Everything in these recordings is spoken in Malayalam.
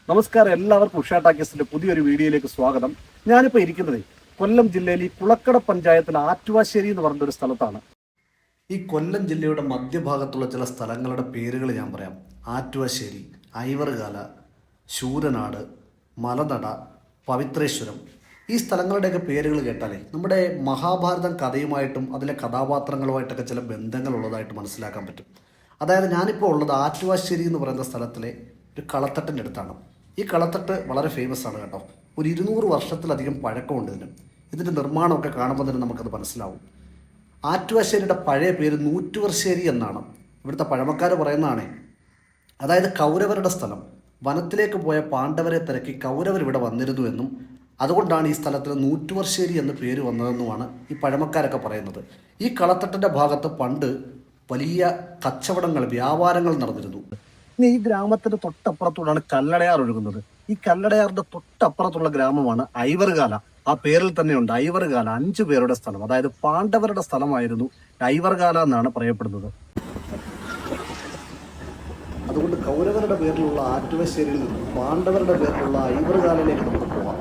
നമസ്കാരം, എല്ലാവർക്കും ഉഷ ടാക്കീസിന്റെ പുതിയൊരു വീഡിയോയിലേക്ക് സ്വാഗതം. ഞാനിപ്പോൾ ഇരിക്കുന്നത് കൊല്ലം ജില്ലയിൽ ഈ കുളക്കട പഞ്ചായത്തിൽ ആറ്റുവാശ്ശേരി എന്ന് പറഞ്ഞൊരു സ്ഥലത്താണ്. ഈ കൊല്ലം ജില്ലയുടെ മധ്യഭാഗത്തുള്ള ചില സ്ഥലങ്ങളുടെ പേരുകൾ ഞാൻ പറയാം. ആറ്റുവാശ്ശേരി, ഐവറുകാല, ശൂരനാട്, മലനട, പവിത്രേശ്വരം. ഈ സ്ഥലങ്ങളുടെയൊക്കെ പേരുകൾ കേട്ടാലേ നമ്മുടെ മഹാഭാരതം കഥയുമായിട്ടും അതിലെ കഥാപാത്രങ്ങളുമായിട്ടൊക്കെ ചില ബന്ധങ്ങളുള്ളതായിട്ട് മനസ്സിലാക്കാൻ പറ്റും. അതായത് ഞാനിപ്പോൾ ഉള്ളത് ആറ്റുവാശ്ശേരി എന്ന് പറയുന്ന സ്ഥലത്തിലെ ഒരു കളത്തട്ടിൻ്റെ അടുത്താണ്. ഈ കളത്തട്ട് വളരെ ഫേമസ് ആണ് കേട്ടോ. ഒരു 200 വർഷത്തിലധികം പഴക്കമുണ്ട് ഇതിൻ്റെ നിർമ്മാണമൊക്കെ കാണുമ്പോൾ തന്നെ നമുക്കത് മനസ്സിലാവും. ആറ്റുവാശ്ശേരിയുടെ പഴയ പേര് നൂറ്റുവർശ്ശേരി എന്നാണ് ഇവിടുത്തെ പഴമക്കാർ പറയുന്നതാണേ. അതായത് കൗരവരുടെ സ്ഥലം. വനത്തിലേക്ക് പോയ പാണ്ഡവരെ തിരക്കി കൗരവർ ഇവിടെ വന്നിരുന്നു എന്നും അതുകൊണ്ടാണ് ഈ സ്ഥലത്തിന് നൂറ്റുവർശ്ശേരി എന്ന് പേര് വന്നതെന്നുമാണ് ഈ പഴമക്കാരൊക്കെ പറയുന്നത്. ഈ കളത്തട്ടിൻ്റെ ഭാഗത്ത് പണ്ട് വലിയ കച്ചവടങ്ങൾ, വ്യാപാരങ്ങൾ നടന്നിരുന്നു. ഇനി ഈ ഗ്രാമത്തിന്റെ തൊട്ടപ്പുറത്തൂടാണ് കല്ലടയാർ ഒഴുകുന്നത്. ഈ കല്ലടയാറിന്റെ തൊട്ടപ്പുറത്തുള്ള ഗ്രാമമാണ് ഐവറുകാല. ആ പേരിൽ തന്നെയുണ്ട് ഐവറുകാല. 5 പേരുടെ സ്ഥലം, അതായത് പാണ്ഡവരുടെ സ്ഥലമായിരുന്നു ഐവറുകാല എന്നാണ് പറയപ്പെടുന്നത്. അതുകൊണ്ട് കൗരവരുടെ പേരിലുള്ള ആറ്റുവശ്ശേരിയിൽ നിന്നും പാണ്ഡവരുടെ പേരിലുള്ള ഐവറുകാലയിലേക്ക് നമുക്ക് പോകാം.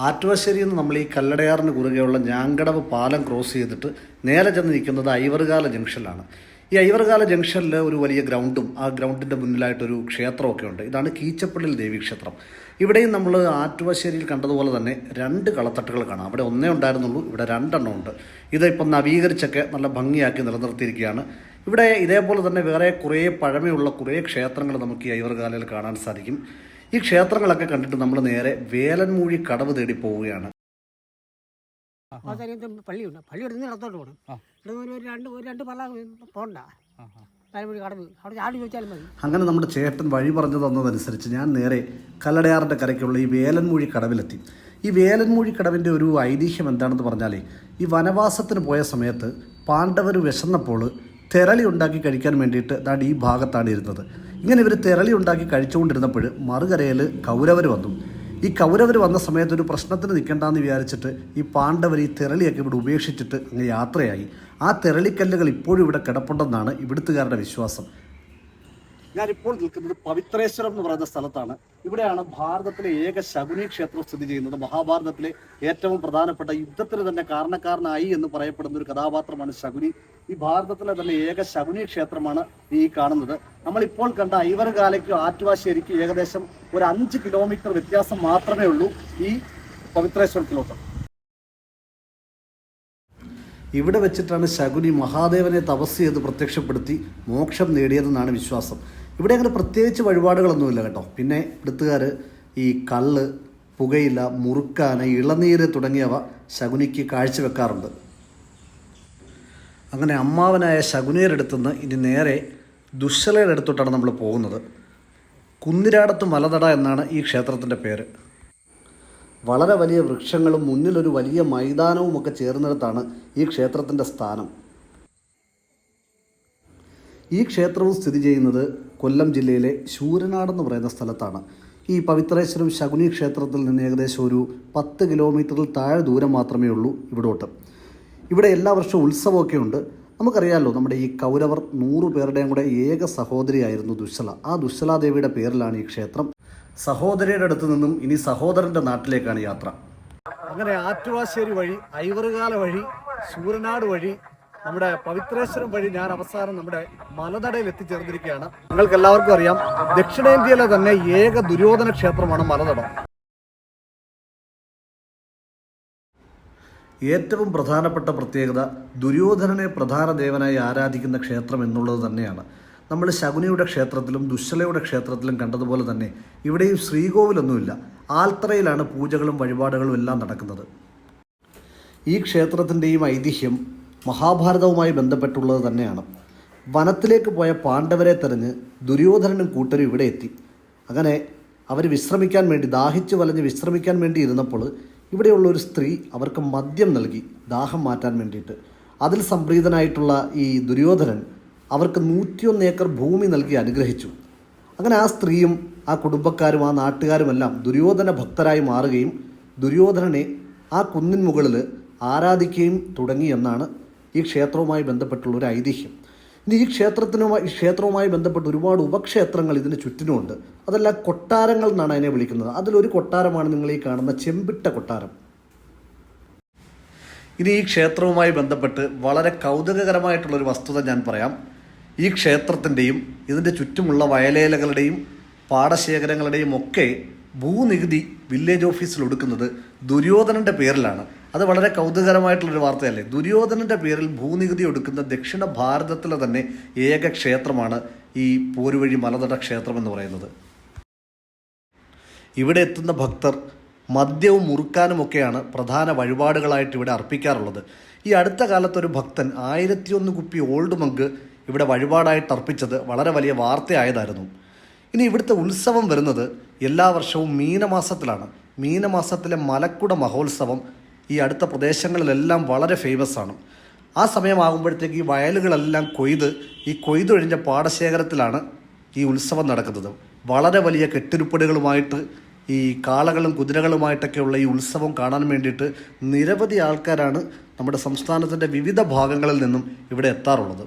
ആറ്റുവശ്ശേരിയിൽ നിന്ന് നമ്മൾ ഈ കല്ലടയാറിന് കുറുകെയുള്ള ഞാങ്കടവ് പാലം ക്രോസ് ചെയ്തിട്ട് നേരെ ചെന്ന് നിൽക്കുന്നത് ഐവറുകാല ജംഗ്ഷനിലാണ്. ഈ ഐവറുകാല ജംഗ്ഷനിൽ ഒരു വലിയ ഗ്രൗണ്ടും ആ ഗ്രൗണ്ടിൻ്റെ മുന്നിലായിട്ടൊരു ക്ഷേത്രമൊക്കെ ഉണ്ട്. ഇതാണ് കീച്ചപ്പള്ളിൽ ദേവീക്ഷേത്രം. ഇവിടെയും നമ്മൾ ആറ്റുവശ്ശേരിയിൽ കണ്ടതുപോലെ തന്നെ 2 കളത്തട്ടുകൾ കാണാം. അവിടെ ഒന്നേ ഉണ്ടായിരുന്നുള്ളൂ, ഇവിടെ 2 എണ്ണം ഉണ്ട്. ഇതിപ്പം നവീകരിച്ചൊക്കെ നല്ല ഭംഗിയാക്കി നിലനിർത്തിയിരിക്കുകയാണ്. ഇവിടെ ഇതേപോലെ തന്നെ വേറെ കുറേ പഴമയുള്ള കുറേ ക്ഷേത്രങ്ങൾ നമുക്ക് ഈ ഐവറുകാലയിൽ കാണാൻ സാധിക്കും. ഈ ക്ഷേത്രങ്ങളൊക്കെ കണ്ടിട്ട് നമ്മൾ നേരെ വേലൻമൂഴി കടവ് തേടി പോവുകയാണ്. പള്ളിയുണ്ട്. പള്ളിയോട് നിന്ന് ഇടത്തോട്ട് പോകണം. രണ്ട് പള്ള പോകണ്ട. കടവ് അവിടെ ചാടി ചോദിച്ചാലും മതി. അങ്ങനെ നമ്മുടെ ചേട്ടൻ വഴി പറഞ്ഞു തന്നതനുസരിച്ച് ഞാൻ നേരെ കല്ലടയാറിൻ്റെ കരയ്ക്കുള്ള ഈ വേലൻമൂഴി കടവിലെത്തി. ഈ വേലൻമൂഴി കടവിൻ്റെ ഒരു ഐതിഹ്യം എന്താണെന്ന് പറഞ്ഞാലേ, ഈ വനവാസത്തിന് പോയ സമയത്ത് പാണ്ഡവർ വിശന്നപ്പോൾ തെരളി ഉണ്ടാക്കി കഴിക്കാൻ വേണ്ടിയിട്ട് ദാണ്ട് ഈ ഭാഗത്താണ് ഇരുന്നത്. ഇങ്ങനെ ഇവർ തെരളി ഉണ്ടാക്കി കഴിച്ചുകൊണ്ടിരുന്നപ്പോൾ മറുകരയിൽ കൗരവർ വന്നു. ഈ കൗരവർ വന്ന സമയത്ത് ഒരു പ്രശ്നത്തിന് നിൽക്കേണ്ടെന്ന് വിചാരിച്ചിട്ട് ഈ പാണ്ഡവർ ഈ തെരളിയൊക്കെ ഇവിടെ ഉപേക്ഷിച്ചിട്ട് അങ്ങ് യാത്രയായി. ആ തെരളിക്കല്ലുകൾ ഇപ്പോഴും ഇവിടെ കിടപ്പുണ്ടെന്നാണ് ഇവിടുത്തുകാരുടെ വിശ്വാസം. ഞാനിപ്പോൾ നിൽക്കുന്നത് പവിത്രേശ്വരം എന്ന് പറയുന്ന സ്ഥലത്താണ്. ഇവിടെയാണ് ഭാരതത്തിലെ ഏക ശകുനി ക്ഷേത്രം സ്ഥിതി ചെയ്യുന്നത്. മഹാഭാരതത്തിലെ ഏറ്റവും പ്രധാനപ്പെട്ട യുദ്ധത്തിന് തന്നെ കാരണക്കാരനായി എന്ന് പറയപ്പെടുന്ന ഒരു കഥാപാത്രമാണ് ശകുനി. ഈ ഭാരതത്തിലെ തന്നെ ഏക ശകുനി ക്ഷേത്രമാണ് ഈ കാണുന്നത്. നമ്മളിപ്പോൾ കണ്ട ഐവറുകാലയ്ക്കും ആറ്റുവാശ്ശേരിക്കും ഏകദേശം ഒരു 5 കിലോമീറ്റർ വ്യത്യാസം മാത്രമേ ഉള്ളൂ ഈ പവിത്രേശ്വരത്തിലോട്ട്. ഇവിടെ വെച്ചിട്ടാണ് ശകുനി മഹാദേവനെ തപസ് ചെയ്ത് പ്രത്യക്ഷപ്പെടുത്തി മോക്ഷം നേടിയതെന്നാണ് വിശ്വാസം. ഇവിടെ അങ്ങനെ പ്രത്യേകിച്ച് വഴിപാടുകളൊന്നുമില്ല കേട്ടോ. പിന്നെ ഇവിടുത്തുകാർ ഈ കള്ള്, പുകയില, മുറുക്കാന, ഇളനീര് തുടങ്ങിയവ ശകുനിക്ക് കാഴ്ചവെക്കാറുണ്ട്. അങ്ങനെ അമ്മാവനായ ശകുനിയുടെ അടുത്തുനിന്ന് ഇനി നേരെ ദുശ്ശലയുടെ അടുത്തോട്ടാണ് നമ്മൾ പോകുന്നത്. കുന്നിരാടത്ത് മലനട എന്നാണ് ഈ ക്ഷേത്രത്തിൻ്റെ പേര്. വളരെ വലിയ വൃക്ഷങ്ങളും മുന്നിലൊരു വലിയ മൈതാനവും ഒക്കെ ചേർന്നിടത്താണ് ഈ ക്ഷേത്രത്തിൻ്റെ സ്ഥാനം. ഈ ക്ഷേത്രവും സ്ഥിതി ചെയ്യുന്നത് കൊല്ലം ജില്ലയിലെ ശൂരനാടെന്ന് പറയുന്ന സ്ഥലത്താണ്. ഈ പവിത്രേശ്വരം ശകുനി ക്ഷേത്രത്തിൽ നിന്ന് ഏകദേശം ഒരു 10 കിലോമീറ്ററിൽ താഴെ ദൂരം മാത്രമേ ഉള്ളൂ ഇവിടോട്ട്. ഇവിടെ എല്ലാ വർഷവും ഉത്സവമൊക്കെ ഉണ്ട്. നമുക്കറിയാമല്ലോ, നമ്മുടെ ഈ കൗരവർ 100 പേരുടെയും കൂടെ ഏക സഹോദരിയായിരുന്നു ദുശ്ശല. ആ ദുശ്ശലാദേവിയുടെ പേരിലാണ് ഈ ക്ഷേത്രം. സഹോദരിയുടെ അടുത്ത് നിന്നും ഇനി സഹോദരൻ്റെ നാട്ടിലേക്കാണ് യാത്ര. അങ്ങനെ ആറ്റുവാശ്ശേരി വഴി, ഐവറുകാല വഴി, ശൂരനാട് വഴി, നമ്മുടെ പവിത്രേശ്വരം വഴി ഞാൻ അവസാനം നമ്മുടെ മലനടയിൽ എത്തിച്ചേർന്നിരിക്കുകയാണ്. നിങ്ങൾക്ക് എല്ലാവർക്കും അറിയാം, ദക്ഷിണേന്ത്യയിലെ തന്നെ ഏക ദുര്യോധന ക്ഷേത്രമാണ് മലനട. ഏറ്റവും പ്രധാനപ്പെട്ട പ്രത്യേകത ദുര്യോധനനെ പ്രധാന ദേവനായി ആരാധിക്കുന്ന ക്ഷേത്രം എന്നുള്ളത് തന്നെയാണ്. നമ്മൾ ശകുനിയുടെ ക്ഷേത്രത്തിലും ദുശ്ശലയുടെ ക്ഷേത്രത്തിലും കണ്ടതുപോലെ തന്നെ ഇവിടെയും ശ്രീകോവിലൊന്നുമില്ല. ആൽത്തറയിലാണ് പൂജകളും വഴിപാടുകളും എല്ലാം നടക്കുന്നത്. ഈ ക്ഷേത്രത്തിൻ്റെയും ഐതിഹ്യം മഹാഭാരതവുമായി ബന്ധപ്പെട്ടുള്ളത് തന്നെയാണ്. വനത്തിലേക്ക് പോയ പാണ്ഡവരെ തെരഞ്ഞ് ദുര്യോധനനും കൂട്ടരും ഇവിടെ എത്തി. അങ്ങനെ അവർ വിശ്രമിക്കാൻ വേണ്ടി, ദാഹിച്ച് വലഞ്ഞ് വിശ്രമിക്കാൻ വേണ്ടി ഇരുന്നപ്പോൾ ഇവിടെയുള്ള ഒരു സ്ത്രീ അവർക്ക് മദ്യം നൽകി ദാഹം മാറ്റാൻ വേണ്ടിയിട്ട്. അതിൽ സംപ്രീതനായിട്ടുള്ള ഈ ദുര്യോധനൻ അവർക്ക് 101 ഏക്കർ ഭൂമി നൽകി അനുഗ്രഹിച്ചു. അങ്ങനെ ആ സ്ത്രീയും ആ കുടുംബക്കാരും ആ നാട്ടുകാരുമെല്ലാം ദുര്യോധന ഭക്തരായി മാറുകയും ദുര്യോധനനെ ആ കുന്നിൻ മുകളിൽ ആരാധിക്കുകയും തുടങ്ങി എന്നാണ് ഈ ക്ഷേത്രവുമായി ബന്ധപ്പെട്ടുള്ളൊരു ഐതിഹ്യം. ഇനി ഈ ക്ഷേത്രവുമായി ബന്ധപ്പെട്ട് ഒരുപാട് ഉപക്ഷേത്രങ്ങൾ ഇതിന് ചുറ്റിനുമുണ്ട്. അതെല്ലാം കൊട്ടാരങ്ങൾ എന്നാണ് അതിനെ വിളിക്കുന്നത്. അതിലൊരു കൊട്ടാരമാണ് നിങ്ങൾ ഈ കാണുന്ന ചെമ്പിട്ട കൊട്ടാരം. ഇനി ഈ ക്ഷേത്രവുമായി ബന്ധപ്പെട്ട് വളരെ കൗതുകകരമായിട്ടുള്ളൊരു വസ്തുത ഞാൻ പറയാം. ഈ ക്ഷേത്രത്തിൻ്റെയും ഇതിൻ്റെ ചുറ്റുമുള്ള വയലേലകളുടെയും പാടശേഖരങ്ങളുടെയും ഒക്കെ ഭൂനികുതി വില്ലേജ് ഓഫീസിൽ ഒടുക്കുന്നത് ദുര്യോധനൻ്റെ പേരിലാണ്. അത് വളരെ കൗതുകകരമായിട്ടുള്ളൊരു വാർത്തയല്ലേ? ദുര്യോധനൻ്റെ പേരിൽ ഭൂനികുതി ഒടുക്കുന്ന ദക്ഷിണ ഭാരതത്തിലെ തന്നെ ഏക ക്ഷേത്രമാണ് ഈ പോരുവഴി മലനട ക്ഷേത്രം എന്ന് പറയുന്നത്. ഇവിടെ എത്തുന്ന ഭക്തർ മദ്യവും മുറുക്കാനുമൊക്കെയാണ് പ്രധാന വഴിപാടുകളായിട്ട് ഇവിടെ അർപ്പിക്കാറുള്ളത്. ഈ അടുത്ത കാലത്തൊരു ഭക്തൻ 1001 കുപ്പി ഓൾഡ് മങ്ക് ഇവിടെ വഴിപാടായിട്ട് അർപ്പിച്ചത് വളരെ വലിയ വാർത്തയായതായിരുന്നു. ഇനി ഇവിടുത്തെ ഉത്സവം വരുന്നത് എല്ലാ വർഷവും മീനമാസത്തിലാണ്. മീനമാസത്തിലെ മലക്കുട മഹോത്സവം ഈ അടുത്ത പ്രദേശങ്ങളിലെല്ലാം വളരെ ഫേമസ് ആണ്. ആ സമയമാകുമ്പോഴത്തേക്ക് ഈ വയലുകളെല്ലാം ഈ കൊയ്തൊഴിഞ്ഞ പാടശേഖരത്തിലാണ് ഈ ഉത്സവം നടക്കുന്നത്. വളരെ വലിയ കെട്ടിരുപ്പടികളുമായിട്ട് ഈ കാളകളും കുതിരകളുമായിട്ടൊക്കെയുള്ള ഈ ഉത്സവം കാണാൻ വേണ്ടിയിട്ട് നിരവധി ആൾക്കാരാണ് നമ്മുടെ സംസ്ഥാനത്തിൻ്റെ വിവിധ ഭാഗങ്ങളിൽ നിന്നും ഇവിടെ എത്താറുള്ളത്.